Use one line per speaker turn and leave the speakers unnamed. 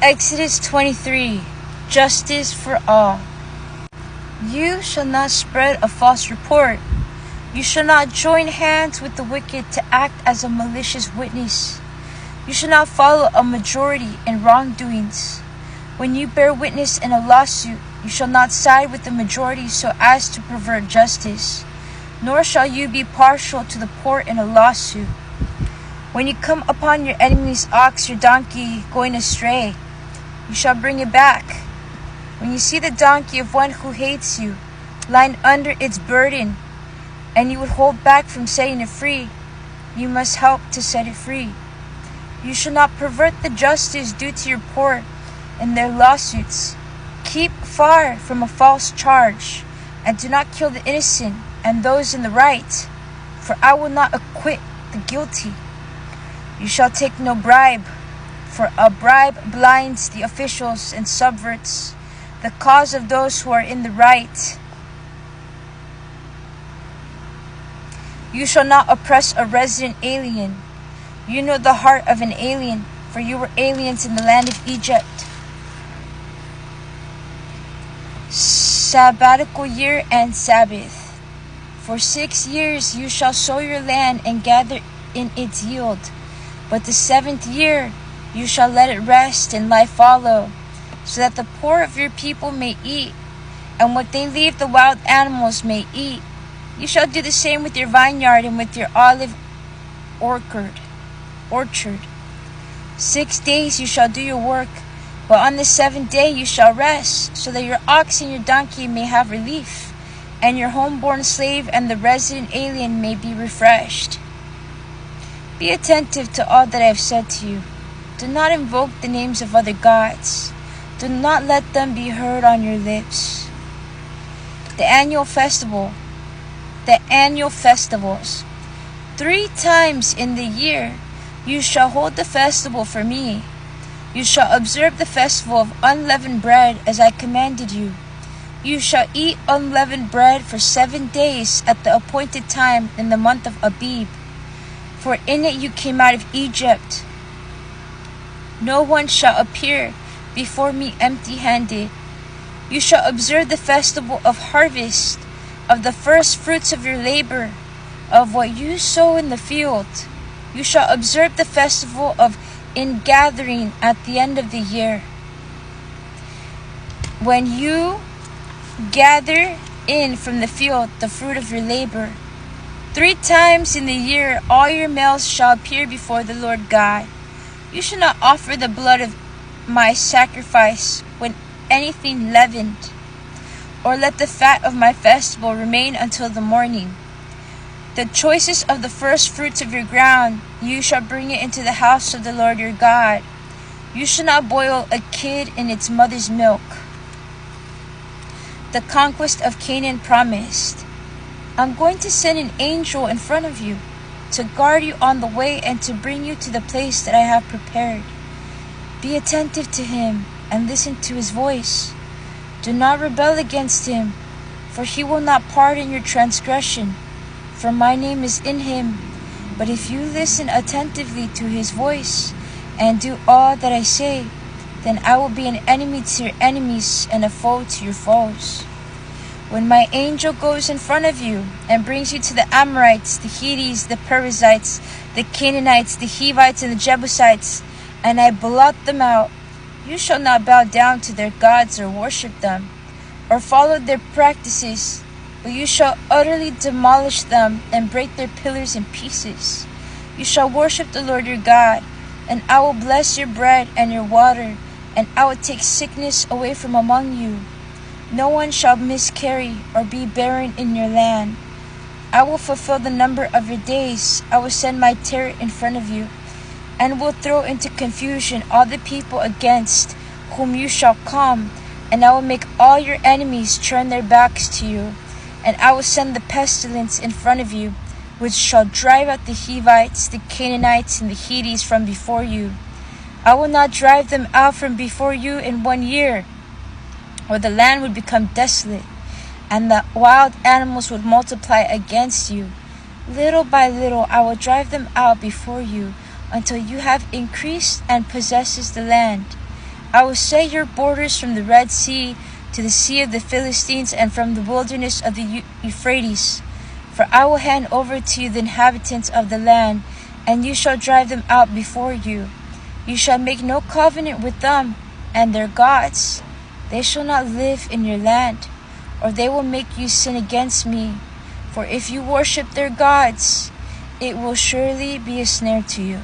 Exodus 23. Justice for all. You shall not spread a false report. You shall not join hands with the wicked to act as a malicious witness. You shall not follow a majority in wrongdoings. When you bear witness in a lawsuit, you shall not side with the majority so as to pervert justice, nor shall you be partial to the poor in a lawsuit. When you come upon your enemy's ox or donkey going astray, you shall bring it back. When you see the donkey of one who hates you lying under its burden, and you would hold back from setting it free, you must help to set it free. You shall not pervert the justice due to your poor in their lawsuits. Keep far from a false charge, and do not kill the innocent and those in the right, for I will not acquit the guilty. You shall take no bribe, for a bribe blinds the officials and subverts the cause of those who are in the right. You shall not oppress a resident alien. You know the heart of an alien, for you were aliens in the land of Egypt. Sabbatical year and Sabbath. For 6 years you shall sow your land and gather in its yield. But the 7th year you shall let it rest and lie fallow, so that the poor of your people may eat, and what they leave the wild animals may eat. You shall do the same with your vineyard and with your olive orchard. 6 days you shall do your work, but on the 7th day you shall rest, so that your ox and your donkey may have relief, and your homeborn slave and the resident alien may be refreshed. Be attentive to all that I have said to you. Do not invoke the names of other gods. Do not let them be heard on your lips. The annual festivals. 3 times in the year you shall hold the festival for me. You shall observe the festival of unleavened bread as I commanded you. You shall eat unleavened bread for 7 days at the appointed time in the month of Abib, for in it you came out of Egypt. No one shall appear before me empty-handed. You shall observe the festival of harvest, of the first fruits of your labor, of what you sow in the field. You shall observe the festival of ingathering at the end of the year, when you gather in from the field the fruit of your labor. 3 times in the year all your males shall appear before the Lord God. You shall not offer the blood of my sacrifice when anything leavened, or let the fat of my festival remain until the morning. The choicest of the first fruits of your ground, you shall bring it into the house of the Lord your God. You shall not boil a kid in its mother's milk. The conquest of Canaan promised. I'm going to send an angel in front of you to guard you on the way and to bring you to the place that I have prepared. Be attentive to him and listen to his voice. Do not rebel against him, for he will not pardon your transgression, for my name is in him. But if you listen attentively to his voice and do all that I say, then I will be an enemy to your enemies and a foe to your foes. When my angel goes in front of you and brings you to the Amorites, the Hittites, the Perizzites, the Canaanites, the Hivites, and the Jebusites, and I blot them out, you shall not bow down to their gods or worship them, or follow their practices, but you shall utterly demolish them and break their pillars in pieces. You shall worship the Lord your God, and I will bless your bread and your water, and I will take sickness away from among you. No one shall miscarry or be barren in your land. I will fulfill the number of your days. I will send my terror in front of you, and will throw into confusion all the people against whom you shall come, and I will make all your enemies turn their backs to you. And I will send the pestilence in front of you, which shall drive out the Hivites, the Canaanites, and the Hittites from before you. I will not drive them out from before you in 1 year, or the land would become desolate, and the wild animals would multiply against you. Little by little I will drive them out before you, until you have increased and possesses the land. I will set your borders from the Red Sea to the Sea of the Philistines and from the wilderness of the Euphrates. For I will hand over to you the inhabitants of the land, and you shall drive them out before you. You shall make no covenant with them and their gods. They shall not live in your land, or they will make you sin against me. For if you worship their gods, it will surely be a snare to you.